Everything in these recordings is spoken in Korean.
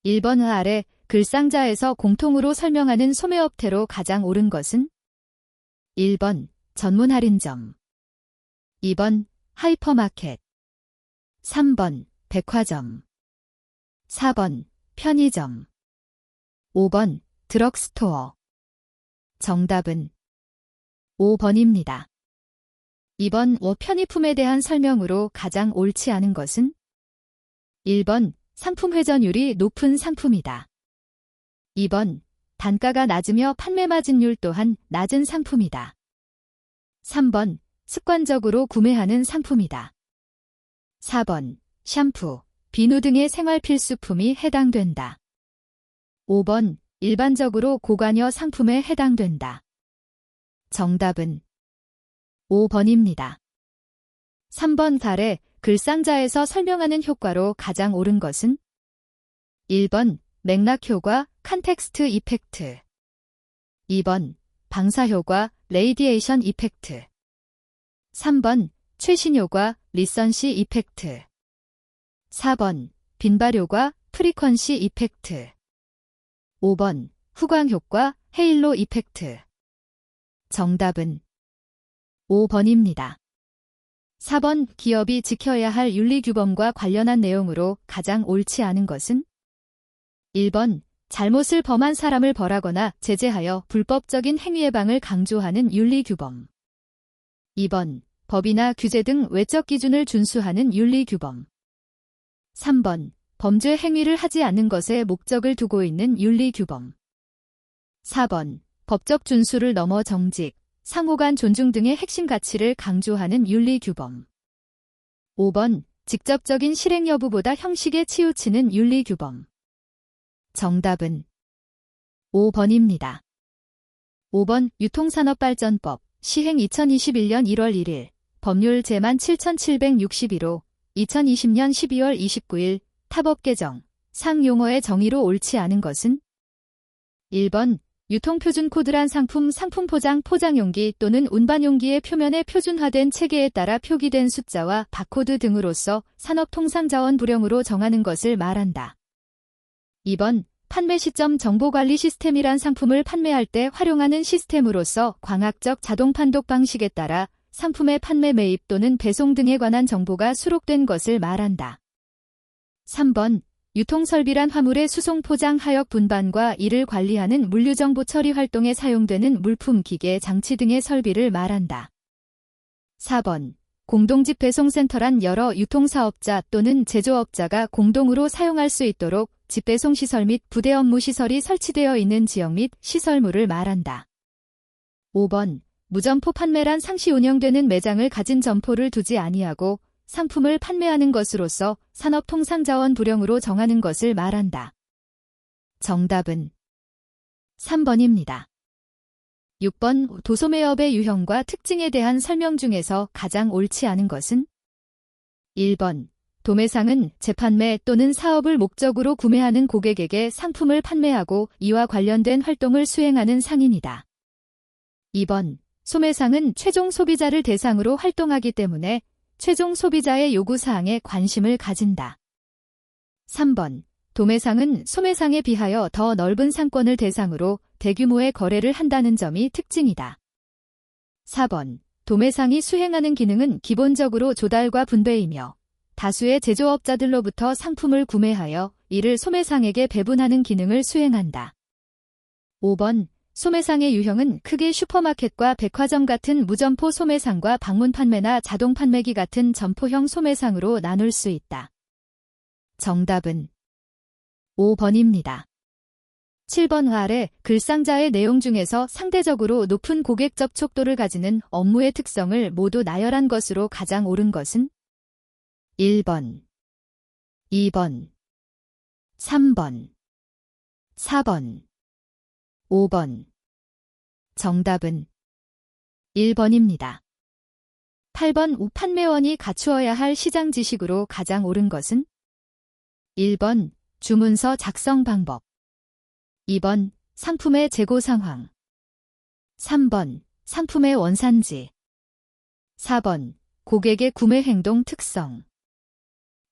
1번 아래 글상자에서 공통으로 설명하는 소매업태로 가장 옳은 것은? 1번 전문 할인점, 2번 하이퍼마켓, 3번 백화점, 4번 편의점, 5번 드럭스토어. 정답은 5번입니다. 2번 편의품에 대한 설명으로 가장 옳지 않은 것은? 1번 상품 회전율이 높은 상품이다. 2번 단가가 낮으며 판매 마진율 또한 낮은 상품이다. 3번 습관적으로 구매하는 상품이다. 4번 샴푸, 비누 등의 생활 필수품이 해당된다. 5번 일반적으로 고관여 상품에 해당된다. 정답은 5번입니다. 3번 아래 글상자에서 설명하는 효과로 가장 옳은 것은? 1번 맥락 효과, 컨텍스트 이펙트, 2번 방사 효과, 레이디에이션 이펙트, 3번 최신 효과, 리선시 이펙트, 4번 빈발 효과, 프리퀀시 이펙트, 5번 후광 효과, 헤일로 이펙트. 정답은 5번입니다. 4번 기업이 지켜야 할 윤리규범과 관련한 내용으로 가장 옳지 않은 것은? 1번 잘못을 범한 사람을 벌하거나 제재하여 불법적인 행위 예방을 강조하는 윤리규범. 2번 법이나 규제 등 외적 기준을 준수하는 윤리규범. 3번 범죄 행위를 하지 않는 것에 목적을 두고 있는 윤리규범. 4번 법적 준수를 넘어 정직, 상호간 존중 등의 핵심 가치를 강조하는 윤리규범. 5번 직접적인 실행 여부보다 형식에 치우치는 윤리규범. 정답은 5번입니다. 5번 유통산업발전법 시행 2021년 1월 1일 법률 제만 7761호 2020년 12월 29일 타법 개정 상 용어의 정의로 옳지 않은 것은? 1번 유통표준 코드란 상품 포장 포장용기 또는 운반용기의 표면에 표준화된 체계에 따라 표기된 숫자와 바코드 등으로서 산업통상자원 불형으로 정하는 것을 말한다. 2번 판매 시점 정보관리 시스템이란 상품을 판매할 때 활용하는 시스템으로서 광학적 자동 판독 방식에 따라 상품의 판매 매입 또는 배송 등에 관한 정보가 수록된 것을 말한다. 3번 유통설비란 화물의 수송 포장 하역 분반과 이를 관리하는 물류정보 처리 활동에 사용되는 물품 기계 장치 등의 설비를 말한다. 4번 공동집배송센터란 여러 유통사업자 또는 제조업자가 공동으로 사용할 수 있도록 집배송 시설 및 부대 업무 시설이 설치되어 있는 지역 및 시설물을 말한다. 5번 무점포 판매란 상시 운영되는 매장을 가진 점포를 두지 아니하고 상품을 판매하는 것으로서 산업통상자원 불형으로 정하는 것을 말한다. 정답은 3번입니다. 6번 도소매업의 유형과 특징에 대한 설명 중에서 가장 옳지 않은 것은? 1번 도매상은 재판매 또는 사업을 목적으로 구매하는 고객에게 상품을 판매하고 이와 관련된 활동을 수행하는 상인이다. 2번 소매상은 최종 소비자를 대상으로 활동하기 때문에 최종 소비자의 요구사항에 관심을 가진다. 3번 도매상은 소매상에 비하여 더 넓은 상권을 대상으로 대규모의 거래를 한다는 점이 특징이다. 4번 도매상이 수행하는 기능은 기본적으로 조달과 분배이며 다수의 제조업자들로부터 상품을 구매하여 이를 소매상에게 배분하는 기능을 수행한다. 5번 소매상의 유형은 크게 슈퍼마켓과 백화점 같은 무점포 소매상과 방문 판매나 자동 판매기 같은 점포형 소매상으로 나눌 수 있다. 정답은 5번입니다. 7번 아래 글상자의 내용 중에서 상대적으로 높은 고객 접촉도를 가지는 업무의 특성을 모두 나열한 것으로 가장 옳은 것은? 1번, 2번, 3번, 4번, 5번. 정답은 1번입니다. 8번 판매원이 갖추어야 할 시장 지식으로 가장 옳은 것은? 1번 주문서 작성 방법, 2번 상품의 재고 상황, 3번 상품의 원산지, 4번 고객의 구매 행동 특성,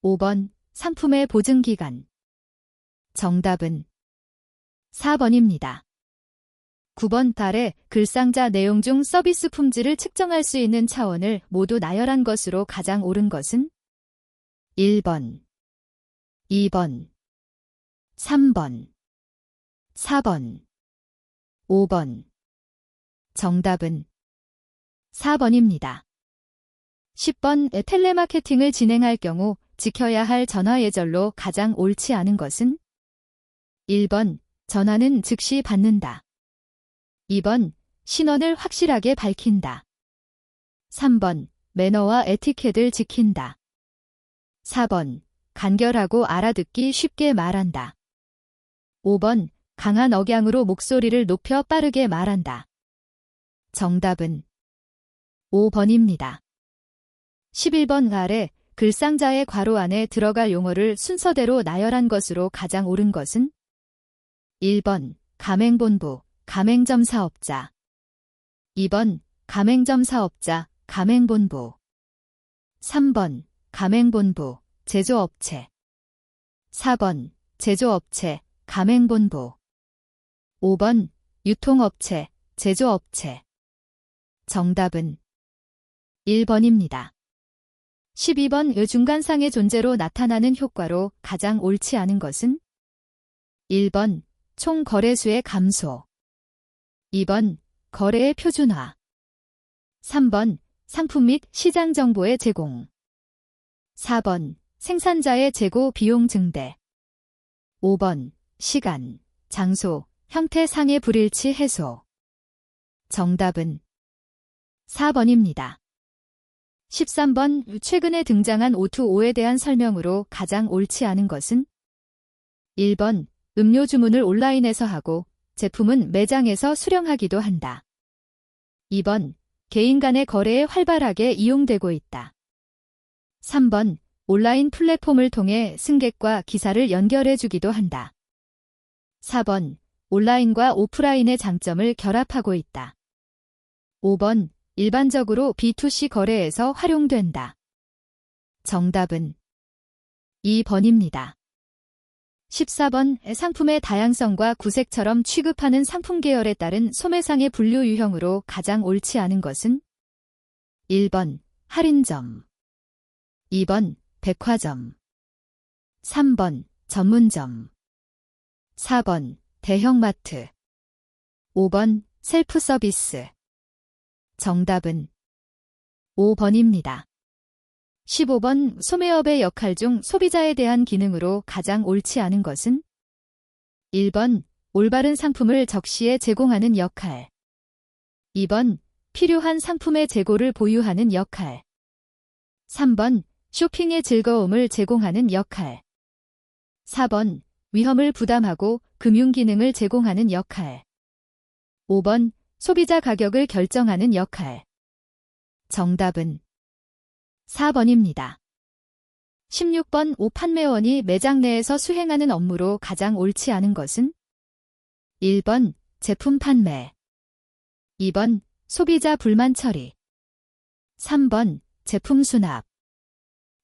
5번 상품의 보증기간. 정답은 4번입니다. 9번 아래 글상자 내용 중 서비스 품질을 측정할 수 있는 차원을 모두 나열한 것으로 가장 옳은 것은 1번, 2번, 3번, 4번, 5번. 정답은 4번입니다. 10번 텔레마케팅을 진행할 경우 지켜야 할 전화 예절로 가장 옳지 않은 것은 1번 전화는 즉시 받는다. 2번 신원을 확실하게 밝힌다. 3번 매너와 에티켓을 지킨다. 4번 간결하고 알아듣기 쉽게 말한다. 5번 강한 억양으로 목소리를 높여 빠르게 말한다. 정답은 5번입니다. 11번 아래 글상자의 괄호 안에 들어갈 용어를 순서대로 나열한 것으로 가장 옳은 것은 1번 가맹본부, 가맹점 사업자. 2번 가맹점 사업자, 가맹본부. 3번 가맹본부, 제조업체. 4번 제조업체, 가맹본부. 5번 유통업체, 제조업체. 정답은 1번입니다. 12번 중간상의 존재로 나타나는 효과로 가장 옳지 않은 것은 1번 총 거래수의 감소. 2번 거래의 표준화. 3번 상품 및 시장 정보의 제공. 4번 생산자의 재고 비용 증대. 5번 시간, 장소, 형태상의 불일치 해소. 정답은 4번입니다. 13번 최근에 등장한 O2O에 대한 설명으로 가장 옳지 않은 것은 1번 음료 주문을 온라인에서 하고 제품은 매장에서 수령하기도 한다. 2번 개인 간의 거래에 활발하게 이용되고 있다. 3번 온라인 플랫폼을 통해 승객과 기사를 연결해 주기도 한다. 4번 온라인과 오프라인의 장점을 결합하고 있다. 5번 일반적으로 B2C 거래에서 활용된다. 정답은 2번입니다. 14번 상품의 다양성과 구색처럼 취급하는 상품 계열에 따른 소매상의 분류 유형으로 가장 옳지 않은 것은 1번 할인점, 2번 백화점, 3번 전문점, 4번 대형마트, 5번 셀프 서비스. 정답은 5번입니다. 15번 소매업의 역할 중 소비자에 대한 기능으로 가장 옳지 않은 것은 1번 올바른 상품을 적시에 제공하는 역할. 2번 필요한 상품의 재고를 보유하는 역할. 3번 쇼핑의 즐거움을 제공하는 역할. 4번 위험을 부담하고 금융 기능을 제공하는 역할. 5번 소비자 가격을 결정하는 역할. 정답은 4번입니다. 16번 옷 판매원이 매장 내에서 수행하는 업무로 가장 옳지 않은 것은 1번 제품 판매, 2번 소비자 불만 처리, 3번 제품 수납,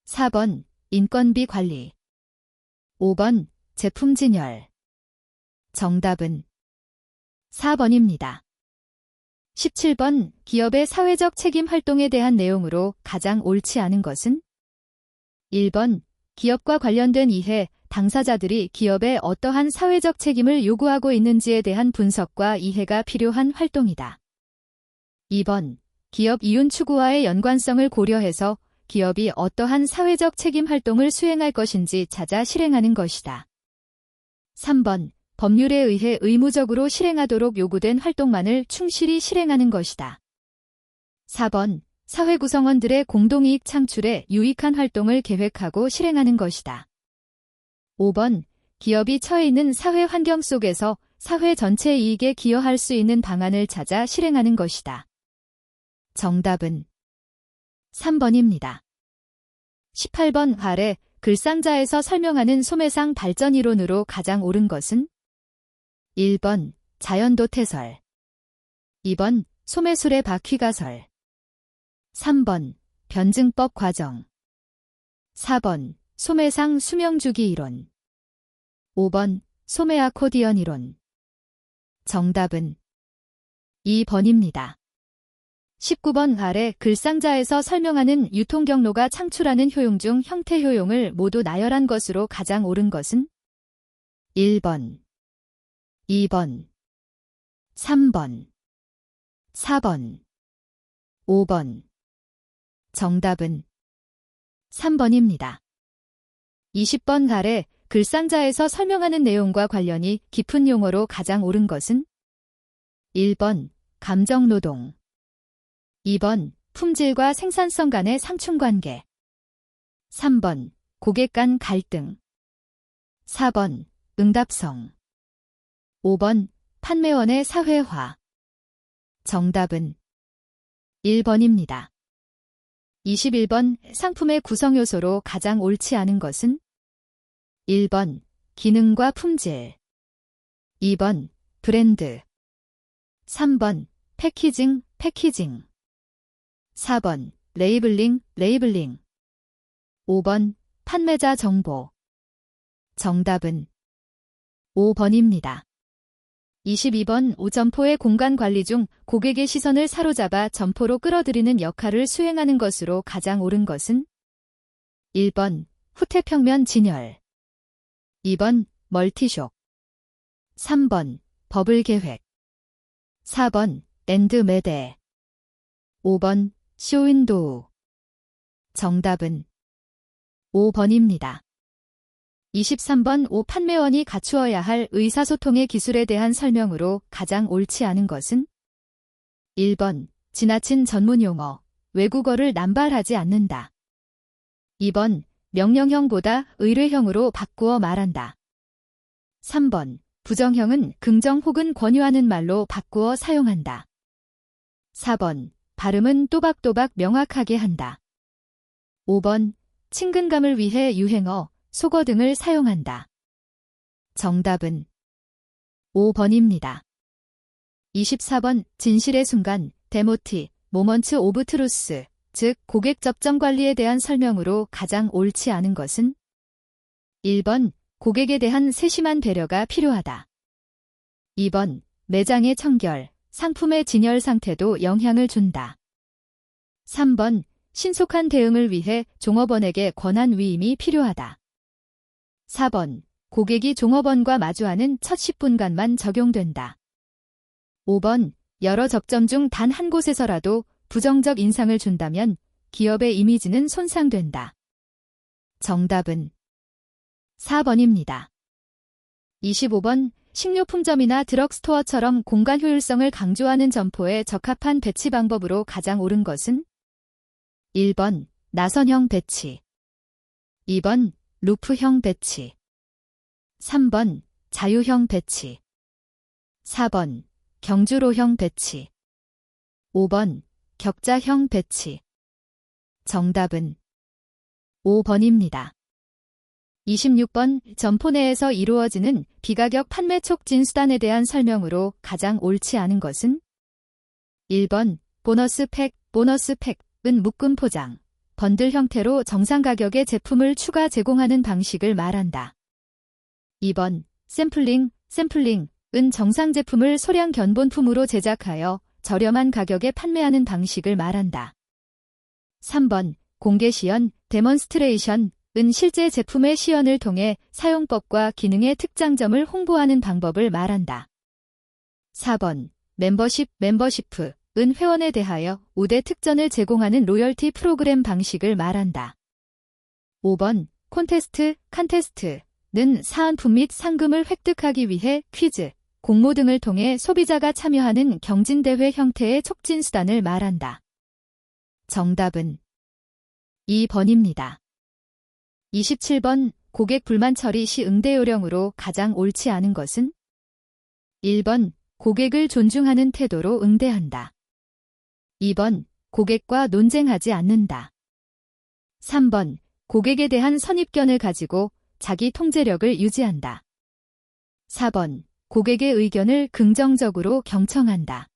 4번 인건비 관리, 5번 제품 진열. 정답은 4번입니다. 17번 기업의 사회적 책임 활동에 대한 내용으로 가장 옳지 않은 것은 1번 기업과 관련된 이해, 당사자들이 기업에 어떠한 사회적 책임을 요구하고 있는지에 대한 분석과 이해가 필요한 활동이다. 2번 기업 이윤 추구와의 연관성을 고려해서 기업이 어떠한 사회적 책임 활동을 수행할 것인지 찾아 실행하는 것이다. 3번 법률에 의해 의무적으로 실행하도록 요구된 활동만을 충실히 실행하는 것이다. 4번 사회 구성원들의 공동이익 창출에 유익한 활동을 계획하고 실행하는 것이다. 5번 기업이 처해 있는 사회 환경 속에서 사회 전체 이익에 기여할 수 있는 방안을 찾아 실행하는 것이다. 정답은 3번입니다. 18번 아래 글상자에서 설명하는 소매상 발전 이론으로 가장 옳은 것은 1번 자연도태설, 2번 소매술의 바퀴가설, 3번 변증법 과정, 4번 소매상 수명주기 이론, 5번 소매 아코디언 이론. 정답은 2번입니다. 19번 아래 글상자에서 설명하는 유통경로가 창출하는 효용 중 형태 효용을 모두 나열한 것으로 가장 옳은 것은 1번, 2번, 3번, 4번, 5번. 정답은 3번입니다. 20번 아래 글상자에서 설명하는 내용과 관련이 깊은 용어로 가장 옳은 것은 1번, 감정노동, 2번, 품질과 생산성 간의 상충관계, 3번, 고객 간 갈등, 4번, 응답성, 5번, 판매원의 사회화. 정답은 1번입니다. 21번 상품의 구성 요소로 가장 옳지 않은 것은 1번, 기능과 품질, 2번, 브랜드, 3번, 패키징, 4번, 레이블링, 5번, 판매자 정보. 정답은 5번입니다. 22번 점포의 공간 관리 중 고객의 시선을 사로잡아 점포로 끌어들이는 역할을 수행하는 것으로 가장 옳은 것은 1번, 후퇴평면 진열, 2번, 멀티숍, 3번, 버블 계획, 4번, 엔드 매대, 5번, 쇼윈도우. 정답은 5번입니다. 23번 판매원이 갖추어야 할 의사소통의 기술에 대한 설명으로 가장 옳지 않은 것은 1번, 지나친 전문용어, 외국어를 남발하지 않는다. 2번, 명령형보다 의뢰형으로 바꾸어 말한다. 3번, 부정형은 긍정 혹은 권유하는 말로 바꾸어 사용한다. 4번, 발음은 또박또박 명확하게 한다. 5번, 친근감을 위해 유행어, 속어 등을 사용한다. 정답은 5번입니다. 24번 진실의 순간, 데모티, 모먼츠 오브 트루스, 즉 고객 접점 관리에 대한 설명으로 가장 옳지 않은 것은 1번, 고객에 대한 세심한 배려가 필요하다. 2번, 매장의 청결, 상품의 진열 상태도 영향을 준다. 3번, 신속한 대응을 위해 종업원에게 권한 위임이 필요하다. 4번, 고객이 종업원과 마주하는 첫 10분간만 적용된다. 5번, 여러 접점 중 단 한 곳에서라도 부정적 인상을 준다면 기업의 이미지는 손상된다. 정답은 4번입니다. 25번, 식료품점이나 드럭스토어처럼 공간 효율성을 강조하는 점포에 적합한 배치 방법으로 가장 옳은 것은 1번, 나선형 배치, 2번, 루프형 배치, 3번, 자유형 배치, 4번, 경주로형 배치, 5번, 격자형 배치. 정답은 5번입니다. 26번, 점포 내에서 이루어지는 비가격 판매 촉진 수단에 대한 설명으로 가장 옳지 않은 것은 1번, 보너스팩은 묶음 포장, 번들 형태로 정상 가격의 제품을 추가 제공하는 방식을 말한다. 2번, 샘플링은 정상 제품을 소량 견본품으로 제작하여 저렴한 가격에 판매하는 방식을 말한다. 3번, 공개 시연, 데몬스트레이션은 실제 제품의 시연을 통해 사용법과 기능의 특장점을 홍보하는 방법을 말한다. 4번, 멤버십은 회원에 대하여 우대 특전을 제공하는 로열티 프로그램 방식을 말한다. 5번, 콘테스트는 사은품 및 상금을 획득하기 위해 퀴즈, 공모 등을 통해 소비자가 참여하는 경진대회 형태의 촉진 수단을 말한다. 정답은 2번입니다. 27번, 고객 불만 처리 시 응대 요령으로 가장 옳지 않은 것은 1번, 고객을 존중하는 태도로 응대한다. 2번, 고객과 논쟁하지 않는다. 3번, 고객에 대한 선입견을 가지고 자기 통제력을 유지한다. 4번, 고객의 의견을 긍정적으로 경청한다.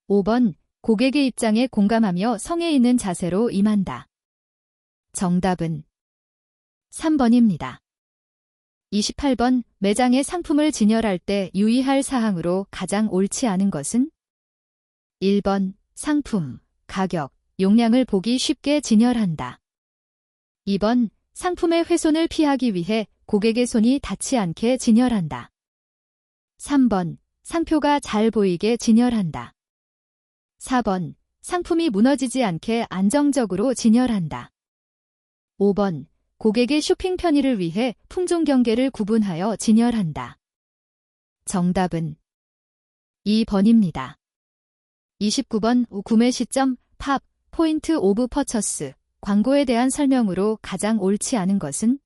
5번, 고객의 입장에 공감하며 성의 있는 자세로 임한다. 정답은 3번입니다. 28번 매장에 상품을 진열할 때 유의할 사항으로 가장 옳지 않은 것은? 1번 상품, 가격, 용량을 보기 쉽게 진열한다. 2번 상품의 훼손을 피하기 위해 고객의 손이 닿지 않게 진열한다. 3번 상표가 잘 보이게 진열한다. 4번 상품이 무너지지 않게 안정적으로 진열한다. 5번 고객의 쇼핑 편의를 위해 품종 경계를 구분하여 진열한다. 정답은 2번입니다. 29번 구매 시점, 팝, 포인트 오브 퍼처스, 광고에 대한 설명으로 가장 옳지 않은 것은?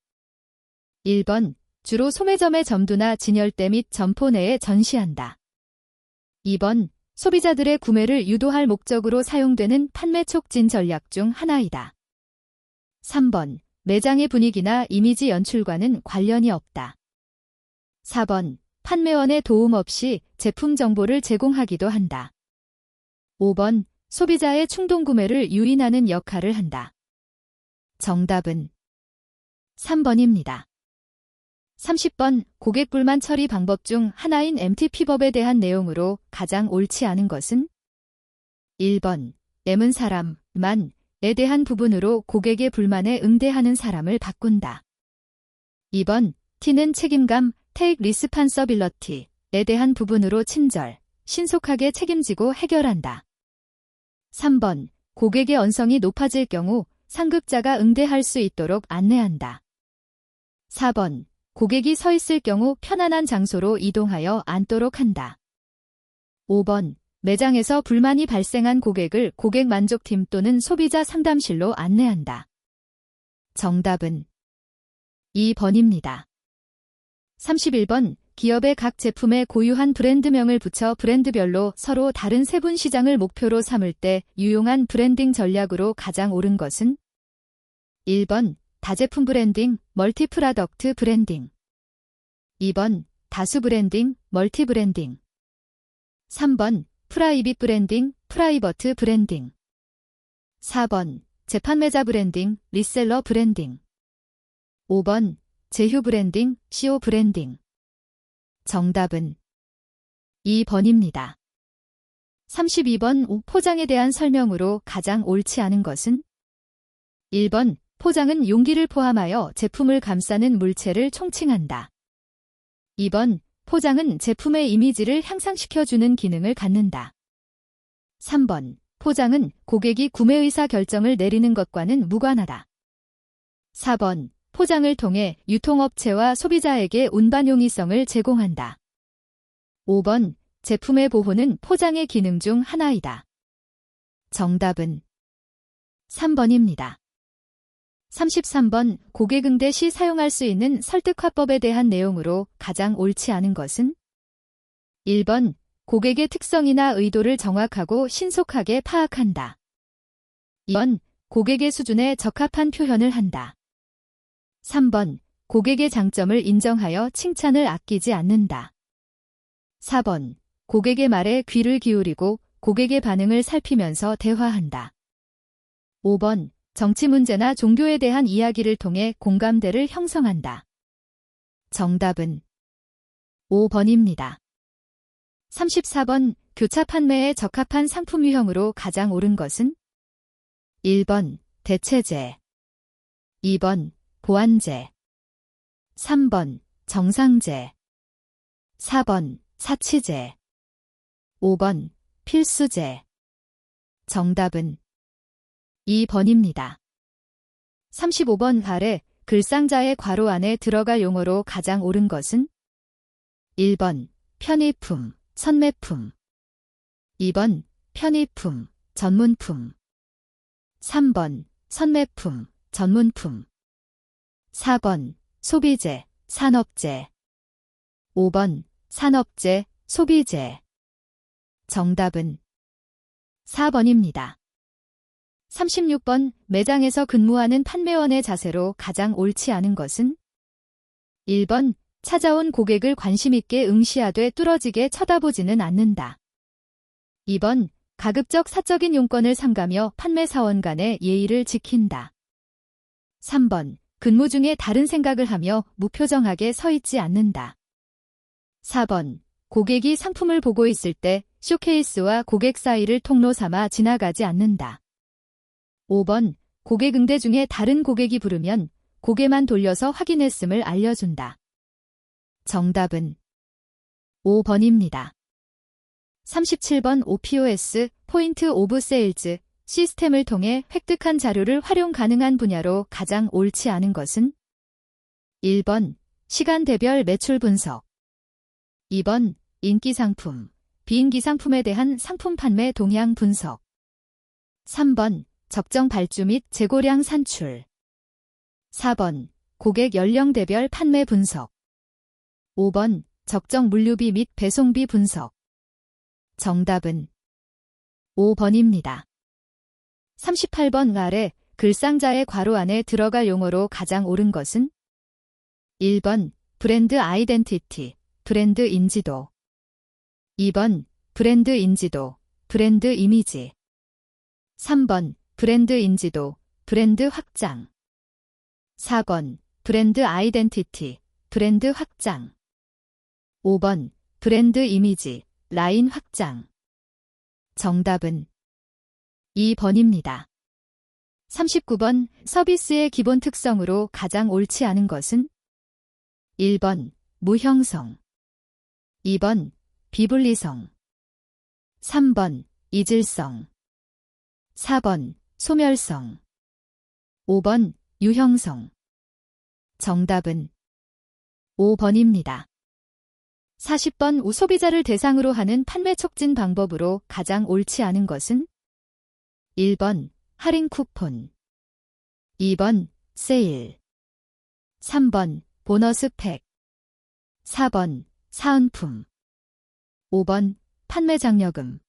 1번 주로 소매점의 점두나 진열대 및 점포 내에 전시한다. 2번 소비자들의 구매를 유도할 목적으로 사용되는 판매 촉진 전략 중 하나이다. 3번 매장의 분위기나 이미지 연출과는 관련이 없다. 4번 판매원의 도움 없이 제품 정보를 제공하기도 한다. 5번 소비자의 충동 구매를 유인하는 역할을 한다. 정답은 3번입니다. 30번 고객 불만 처리 방법 중 하나인 MTP법에 대한 내용으로 가장 옳지 않은 것은? 1번 M은 사람, 만에 대한 부분으로 고객의 불만에 응대하는 사람을 바꾼다. 2번 T는 책임감, take responsibility에 대한 부분으로 친절, 신속하게 책임지고 해결한다. 3번 고객의 언성이 높아질 경우 상급자가 응대할 수 있도록 안내한다. 4번 고객이 서 있을 경우 편안한 장소로 이동하여 앉도록 한다. 5번 매장에서 불만이 발생한 고객을 고객 만족팀 또는 소비자 상담실로 안내한다. 정답은 2번입니다. 31번 기업의 각 제품에 고유한 브랜드명을 붙여 브랜드별로 서로 다른 세분 시장을 목표로 삼을 때 유용한 브랜딩 전략으로 가장 옳은 것은? 1번 다제품 브랜딩, 멀티 프로덕트 브랜딩. 2번 다수 브랜딩, 멀티 브랜딩. 3번 프라이빗 브랜딩, 프라이버트 브랜딩. 4번 재판매자 브랜딩, 리셀러 브랜딩. 5번 제휴 브랜딩, CO 브랜딩. 정답은 2번입니다. 32번 포장에 대한 설명으로 가장 옳지 않은 것은? 1번 포장은 용기를 포함하여 제품을 감싸는 물체를 총칭한다. 2번 포장은 제품의 이미지를 향상시켜주는 기능을 갖는다. 3번 포장은 고객이 구매 의사 결정을 내리는 것과는 무관하다. 4번 포장을 통해 유통업체와 소비자에게 운반 용이성을 제공한다. 5번 제품의 보호는 포장의 기능 중 하나이다. 정답은 3번입니다. 33번 고객 응대 시 사용할 수 있는 설득화법에 대한 내용으로 가장 옳지 않은 것은? 1번 고객의 특성이나 의도를 정확하고 신속하게 파악한다. 2번 고객의 수준에 적합한 표현을 한다. 3번 고객의 장점을 인정하여 칭찬을 아끼지 않는다. 4번 고객의 말에 귀를 기울이고 고객의 반응을 살피면서 대화한다. 5번 정치 문제나 종교에 대한 이야기를 통해 공감대를 형성한다. 정답은 5번입니다. 34번 교차 판매에 적합한 상품 유형으로 가장 옳은 것은? 1번 대체재, 2번 보완재, 3번 정상재, 4번 사치재, 5번 필수재. 정답은 2번입니다. 35번 아래 글상자의 괄호 안에 들어갈 용어로 가장 옳은 것은? 1번 편의품, 선매품. 2번 편의품, 전문품. 3번 선매품, 전문품. 4번 소비재, 산업재. 5번 산업재, 소비재. 정답은 4번입니다. 36번 매장에서 근무하는 판매원의 자세로 가장 옳지 않은 것은? 1번 찾아온 고객을 관심있게 응시하되 뚫어지게 쳐다보지는 않는다. 2번 가급적 사적인 용건을 삼가며 판매사원 간의 예의를 지킨다. 3번 근무 중에 다른 생각을 하며 무표정하게 서 있지 않는다. 4번. 고객이 상품을 보고 있을 때 쇼케이스와 고객 사이를 통로 삼아 지나가지 않는다. 5번. 고객 응대 중에 다른 고객이 부르면 고개만 돌려서 확인했음을 알려준다. 정답은 5번입니다. 37번 OPOS, 포인트 오브 세일즈, 시스템을 통해 획득한 자료를 활용 가능한 분야로 가장 옳지 않은 것은? 1번. 시간대별 매출 분석. 2번. 인기 상품, 비인기 상품에 대한 상품 판매 동향 분석. 3번. 적정 발주 및 재고량 산출. 4번. 고객 연령대별 판매 분석. 5번. 적정 물류비 및 배송비 분석. 정답은 5번입니다. 38번 아래 글상자의 괄호 안에 들어갈 용어로 가장 옳은 것은? 1번. 브랜드 아이덴티티, 브랜드 인지도. 2번. 브랜드 인지도, 브랜드 이미지. 3번. 브랜드 인지도, 브랜드 확장. 4번. 브랜드 아이덴티티, 브랜드 확장. 5번. 브랜드 이미지, 라인 확장. 정답은 2번입니다. 39번. 서비스의 기본 특성으로 가장 옳지 않은 것은? 1번. 무형성. 2번. 비분리성. 3번. 이질성. 4번. 소멸성. 5번. 유형성. 정답은 5번입니다. 40번. 소비자를 대상으로 하는 판매 촉진 방법으로 가장 옳지 않은 것은? 1번. 할인 쿠폰. 2번. 세일. 3번. 보너스 팩. 4번. 사은품. 5번. 판매 장려금.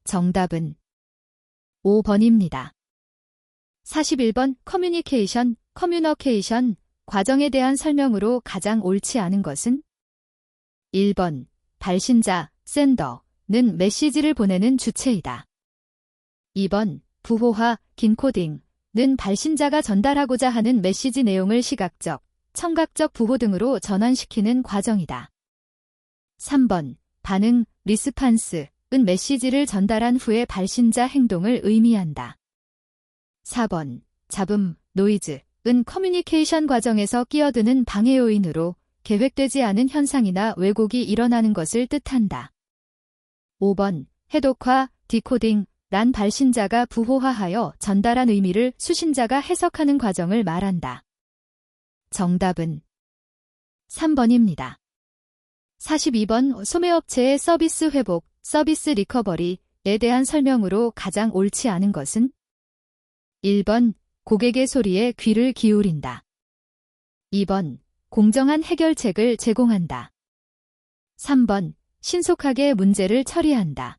정답은 5번입니다. 41번. 커뮤니케이션, 과정에 대한 설명으로 가장 옳지 않은 것은? 1번. 발신자, 샌더는 메시지를 보내는 주체이다. 2번. 부호화, 긴 코딩는 발신자가 전달하고자 하는 메시지 내용을 시각적, 청각적 부호 등으로 전환시키는 과정이다. 3번. 반응, 리스판스은 메시지를 전달한 후의 발신자 행동을 의미한다. 4번. 잡음, 노이즈은 커뮤니케이션 과정에서 끼어드는 방해 요인으로 계획되지 않은 현상이나 왜곡이 일어나는 것을 뜻한다. 5번. 해독화, 디코딩, 란 발신자가 부호화하여 전달한 의미를 수신자가 해석하는 과정을 말한다. 정답은 3번입니다. 42번. 소매업체의 서비스 회복, 서비스 리커버리에 대한 설명으로 가장 옳지 않은 것은? 1번. 고객의 소리에 귀를 기울인다. 2번. 공정한 해결책을 제공한다. 3번. 신속하게 문제를 처리한다.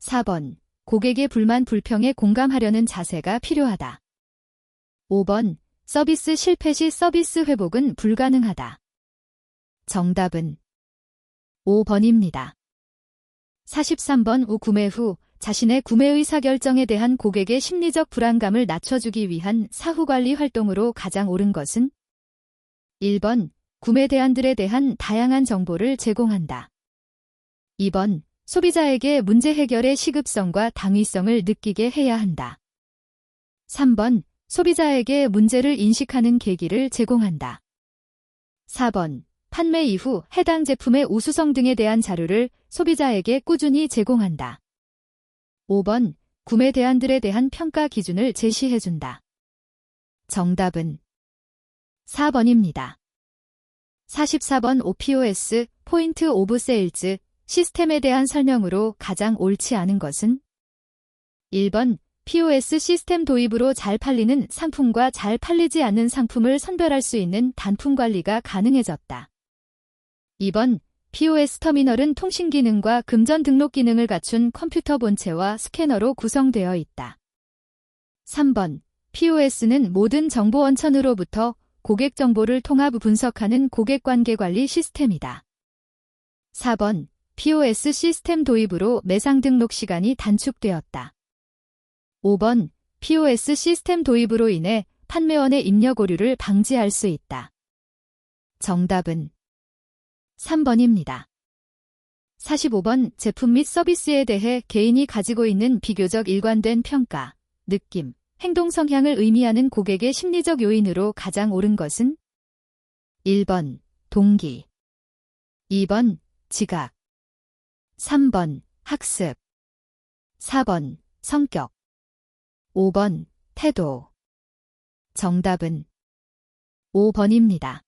4번. 고객의 불만 불평에 공감하려는 자세가 필요하다. 5번. 서비스 실패 시 서비스 회복은 불가능하다. 정답은 5번입니다. 43번. 구매 후 자신의 구매 의사결정에 대한 고객의 심리적 불안감을 낮춰주기 위한 사후관리 활동으로 가장 옳은 것은? 1번. 구매 대안들에 대한 다양한 정보를 제공한다. 2번. 소비자에게 문제 해결의 시급성과 당위성을 느끼게 해야 한다. 3번. 소비자에게 문제를 인식하는 계기를 제공한다. 4번. 판매 이후 해당 제품의 우수성 등에 대한 자료를 소비자에게 꾸준히 제공한다. 5번. 구매 대안들에 대한 평가 기준을 제시해준다. 정답은 4번입니다. 44번. OPOS, 포인트 오브 세일즈, 시스템에 대한 설명으로 가장 옳지 않은 것은? 1번. POS 시스템 도입으로 잘 팔리는 상품과 잘 팔리지 않는 상품을 선별할 수 있는 단품 관리가 가능해졌다. 2번. POS 터미널은 통신 기능과 금전 등록 기능을 갖춘 컴퓨터 본체와 스캐너로 구성되어 있다. 3번. POS는 모든 정보 원천으로부터 고객 정보를 통합 분석하는 고객관계 관리 시스템이다. 4번. POS 시스템 도입으로 매상 등록 시간이 단축되었다. 5번. POS 시스템 도입으로 인해 판매원의 입력 오류를 방지할 수 있다. 정답은 3번입니다. 45번 제품 및 서비스에 대해 개인이 가지고 있는 비교적 일관된 평가, 느낌, 행동 성향을 의미하는 고객의 심리적 요인으로 가장 옳은 것은 1번 동기, 2번 지각, 3번 학습, 4번 성격, 5번 태도. 정답은 5번입니다.